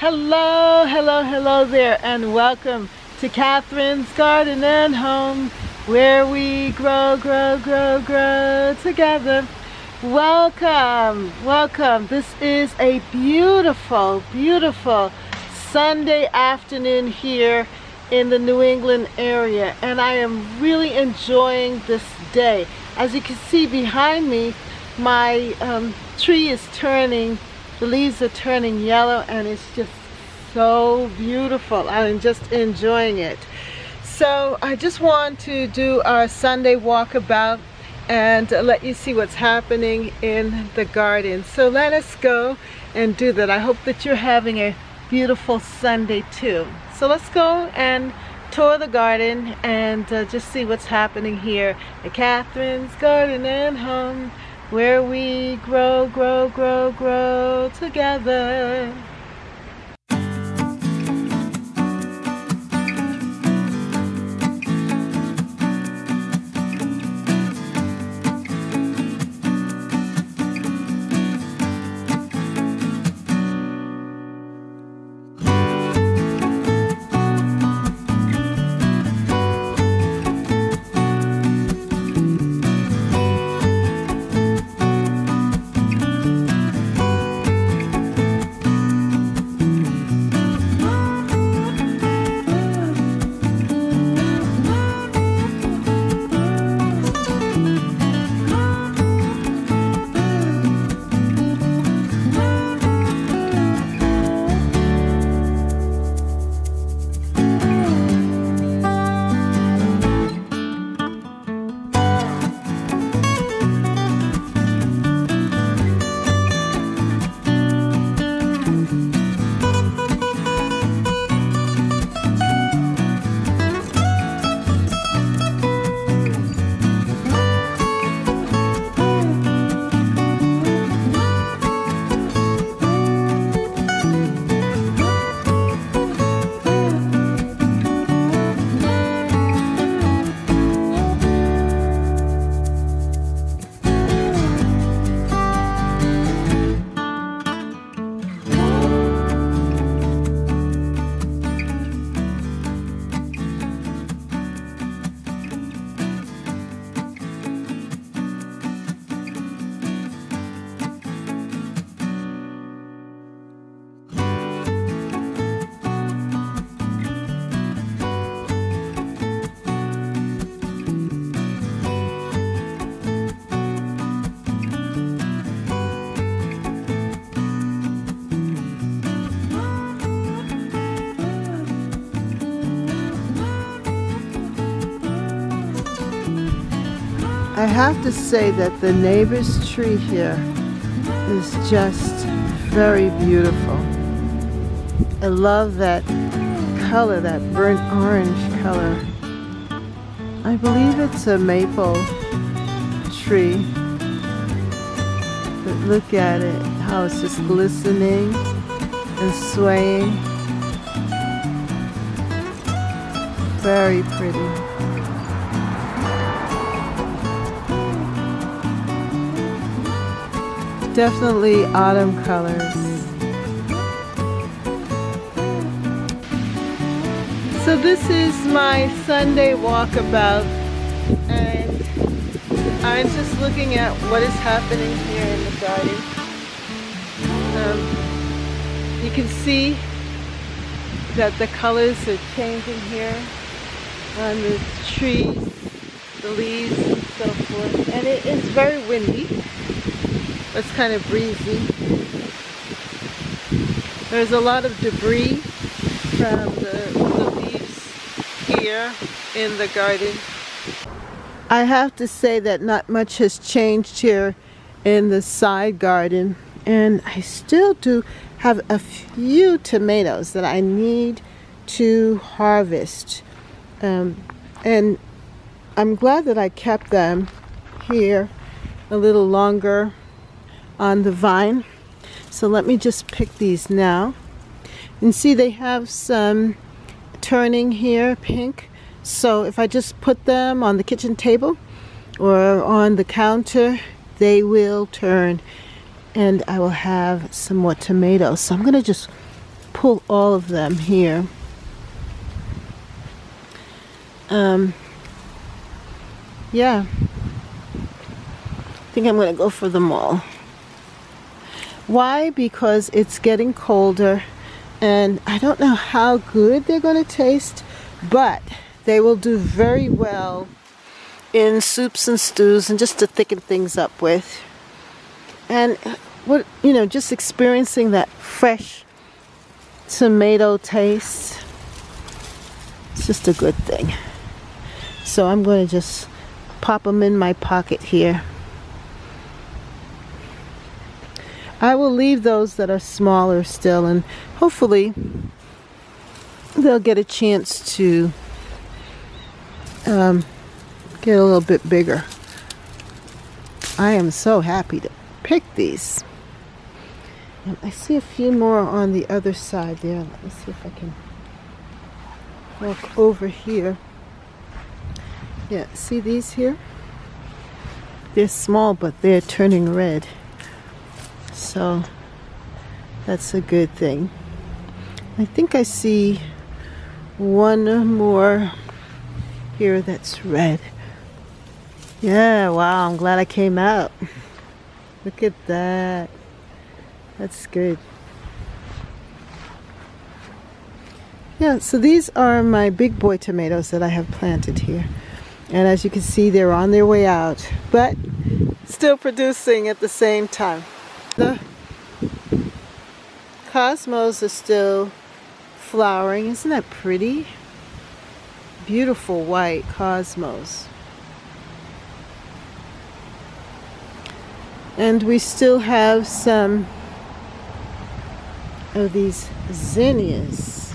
Hello, hello, hello there, and welcome to Catherine's Garden and Home, where we grow, grow, grow, grow together. Welcome, welcome. This is a beautiful, beautiful Sunday afternoon here in the New England area, and I am really enjoying this day. As you can see behind me, my tree is turning, the leaves are turning yellow, and it's just so beautiful. I'm just enjoying it. So I just want to do our Sunday walkabout and let you see what's happening in the garden. So let us go and do that. I hope that you're having a beautiful Sunday too. So let's go and tour the garden and just see what's happening here at Catherine's Garden and Home, where we grow, grow, grow, grow together. I have to say that the neighbor's tree here is just very beautiful. I love that color, that burnt orange color. I believe it's a maple tree. But look at it, how it's just glistening and swaying. Very pretty. Definitely autumn colors. So this is my Sunday walkabout, and I'm just looking at what is happening here in the garden. You can see that the colors are changing here on the trees, the leaves, and so forth. And it is very windy. It's kind of breezy. There's a lot of debris from the leaves here in the garden. I have to say that not much has changed here in the side garden, and I still do have a few tomatoes that I need to harvest. And I'm glad that I kept them here a little longer on the vine. So let me just pick these now. And see, they have some turning here, pink. So if I just put them on the kitchen table or on the counter, they will turn and I will have some more tomatoes. So I'm going to just pull all of them here. Yeah, I think I'm gonna go for them all. Why? Because it's getting colder, and I don't know how good they're gonna taste, but they will do very well in soups and stews and just to thicken things up with. And what, you know, just experiencing that fresh tomato taste, it's just a good thing. So I'm going to just pop them in my pocket here. I will leave those that are smaller still, and hopefully they'll get a chance to get a little bit bigger. I am so happy to pick these. And I see a few more on the other side there. Let me see if I can walk over here. Yeah, see these here? They're small, but they're turning red. So that's a good thing. I think I see one more here that's red. Yeah, wow, I'm glad I came out. Look at that. That's good. Yeah, so these are my big boy tomatoes that I have planted here. And as you can see, they're on their way out, but still producing at the same time. The cosmos are still flowering. Isn't that pretty? Beautiful white cosmos. And we still have some of these zinnias.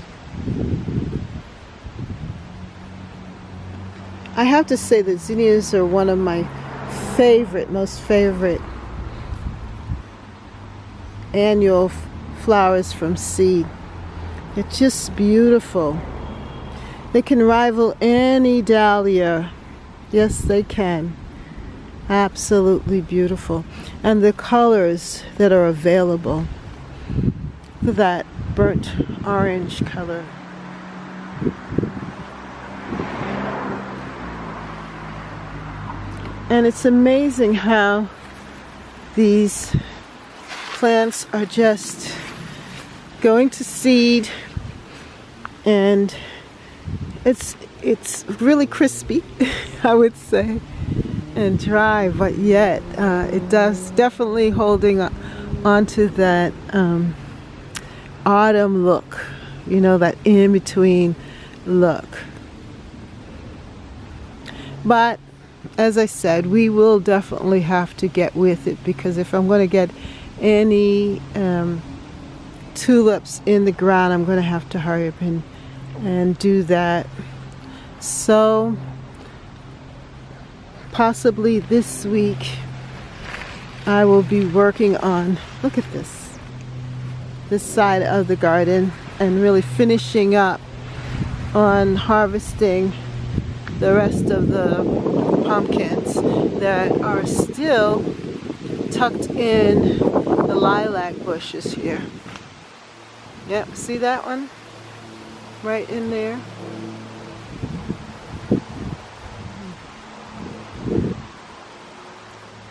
I have to say that zinnias are one of my most favorite annual flowers from seed. They're just beautiful. They can rival any dahlia. Yes, they can. Absolutely beautiful. And the colors that are available. Look at that burnt orange color. And it's amazing how these plants are just going to seed, and it's really crispy, I would say, and dry, but yet it does definitely holding onto that autumn look, you know, that in-between look. But as I said, we will definitely have to get with it, because if I'm going to get any tulips in the ground, I'm going to have to hurry up and do that. So possibly this week I will be working on, look at this side of the garden, and really finishing up on harvesting the rest of the pumpkins that are still tucked in the lilac bushes here. Yep, see that one? Right in there.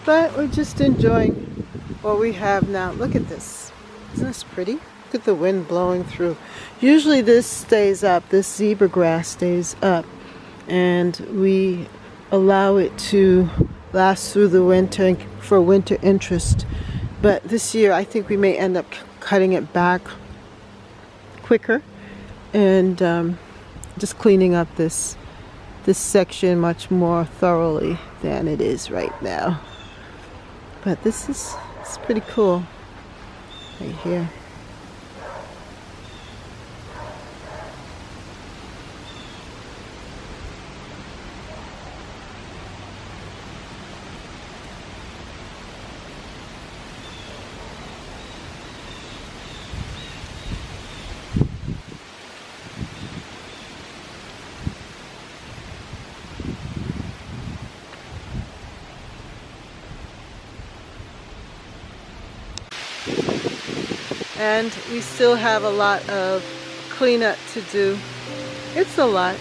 But we're just enjoying what we have now. Look at this. Isn't this pretty? Look at the wind blowing through. Usually this stays up, this zebra grass stays up, and we allow it to last through the winter for winter interest. But this year I think we may end up cutting it back quicker and just cleaning up this section much more thoroughly than it is right now. But it's pretty cool right here. and we still have a lot of cleanup to do. It's a lot,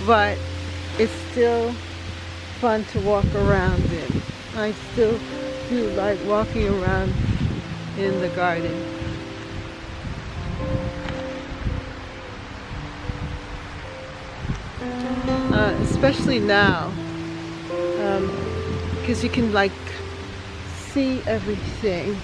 but it's still fun to walk around in. I still do like walking around in the garden. Especially now, because you can like see everything.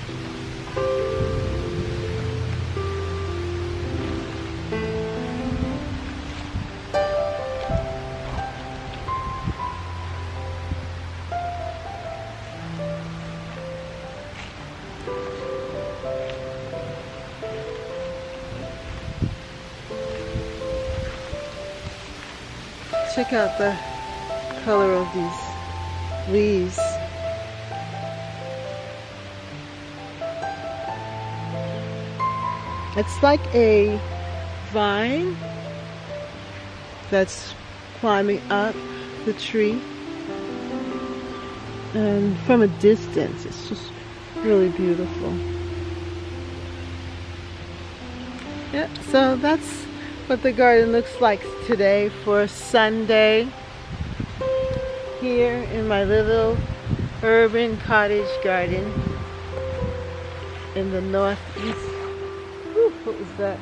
Check out the color of these leaves. It's like a vine that's climbing up the tree, and from a distance it's just really beautiful. Yeah, so that's what the garden looks like today for Sunday here in my little urban cottage garden in the northeast. Whew, what was that?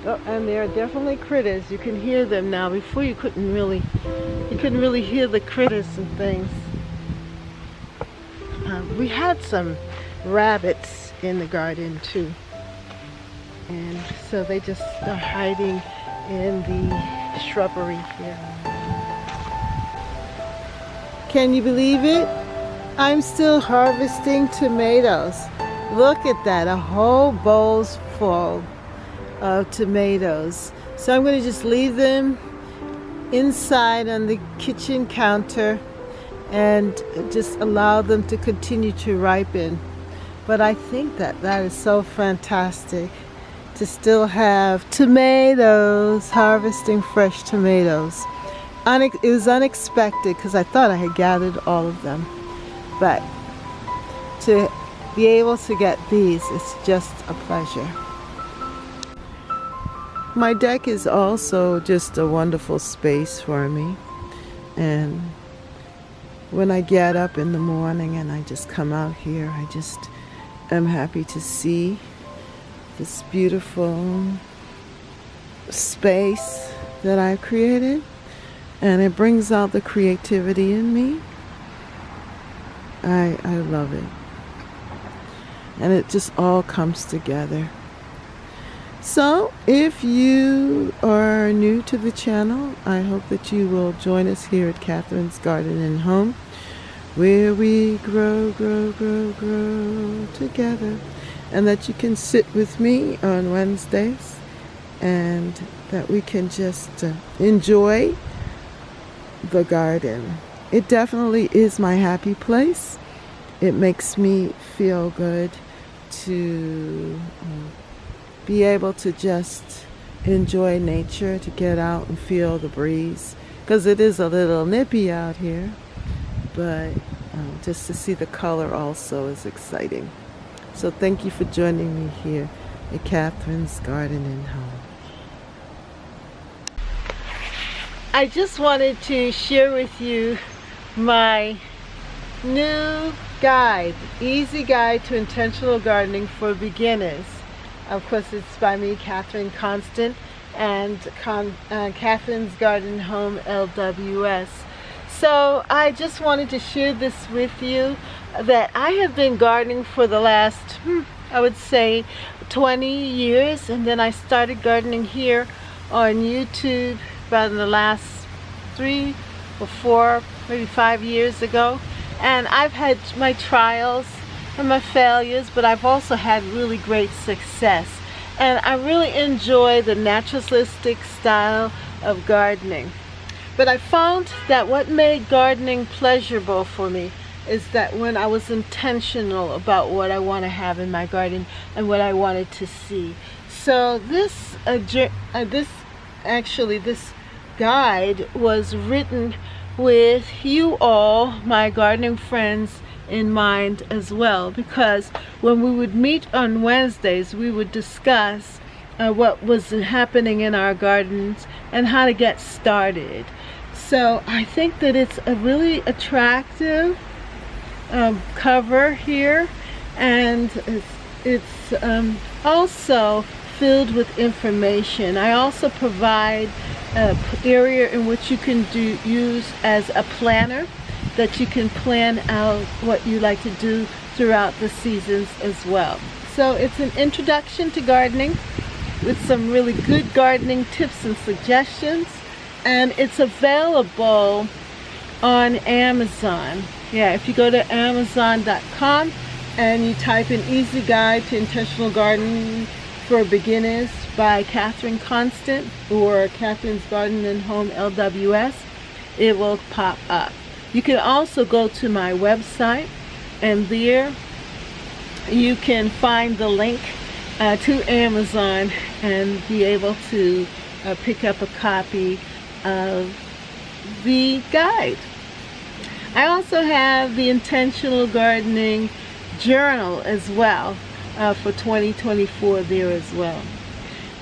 Oh, and there are definitely critters. You can hear them now. Before you couldn't really hear the critters and things. We had some rabbits in the garden too. And so they just are hiding in the shrubbery here. Can you believe it? I'm still harvesting tomatoes. Look at that, a whole bowl's full of tomatoes. So I'm going to just leave them inside on the kitchen counter and just allow them to continue to ripen. But I think that is so fantastic to still have tomatoes, harvesting fresh tomatoes. It was unexpected because I thought I had gathered all of them, but to be able to get these is just a pleasure. My deck is also just a wonderful space for me, and when I get up in the morning and I just come out here, I just am happy to see this beautiful space that I've created, and it brings out the creativity in me. I love it, and it just all comes together. So if you are new to the channel, I hope that you will join us here at Catherine's Garden and Home, where we grow together. And that you can sit with me on Wednesdays, and that we can just enjoy the garden. It definitely is my happy place. It makes me feel good to be able to just enjoy nature, to get out and feel the breeze, because it is a little nippy out here, but just to see the color also is exciting. So thank you for joining me here at Catherine's Garden and Home. I just wanted to share with you my new guide, Easy Guide to Intentional Gardening for Beginners. Of course, it's by me, Catherine Constant, and Catherine's Garden Home LWS. So I just wanted to share this with you, that I have been gardening for the last, I would say 20 years, and then I started gardening here on YouTube about in the last 3 or 4, maybe 5 years ago. And I've had my trials and my failures, but I've also had really great success. And I really enjoy the naturalistic style of gardening. But I found that what made gardening pleasurable for me is that when I was intentional about what I want to have in my garden and what I wanted to see. So this guide was written with you all, my gardening friends, in mind as well, because when we would meet on Wednesdays, we would discuss what was happening in our gardens and how to get started. So I think that it's a really attractive cover here, and it's also filled with information. I also provide an area in which you can use as a planner, that you can plan out what you like to do throughout the seasons as well. So it's an introduction to gardening with some really good gardening tips and suggestions, and it's available on Amazon. Yeah, if you go to Amazon.com and you type in Easy Guide to Intentional Gardening for Beginners by Catherine Constant, or Catherine's Garden and Home LWS, it will pop up. You can also go to my website, and there you can find the link to Amazon and be able to pick up a copy of the guide. I also have the Intentional Gardening Journal as well for 2024 there as well.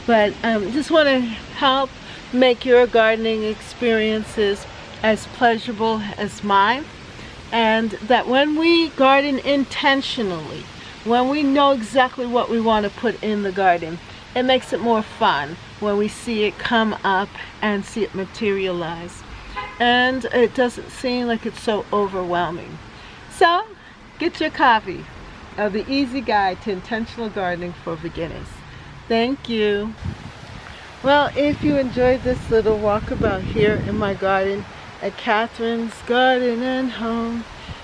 But just want to help make your gardening experiences as pleasurable as mine, and that when we garden intentionally, when we know exactly what we want to put in the garden, it makes it more fun when we see it come up and see it materialize, and it doesn't seem like it's so overwhelming. So get your copy of the Easy Guide to Intentional Gardening for Beginners. Thank you. Well, if you enjoyed this little walkabout here in my garden at Catherine's Garden and Home,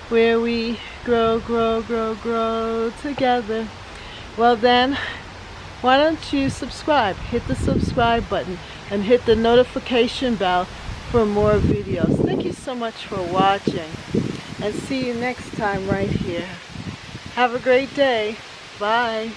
where we grow together, well then, why don't you subscribe? Hit the subscribe button and hit the notification bell for more videos. Thank you so much for watching, and see you next time right here. Have a great day. Bye.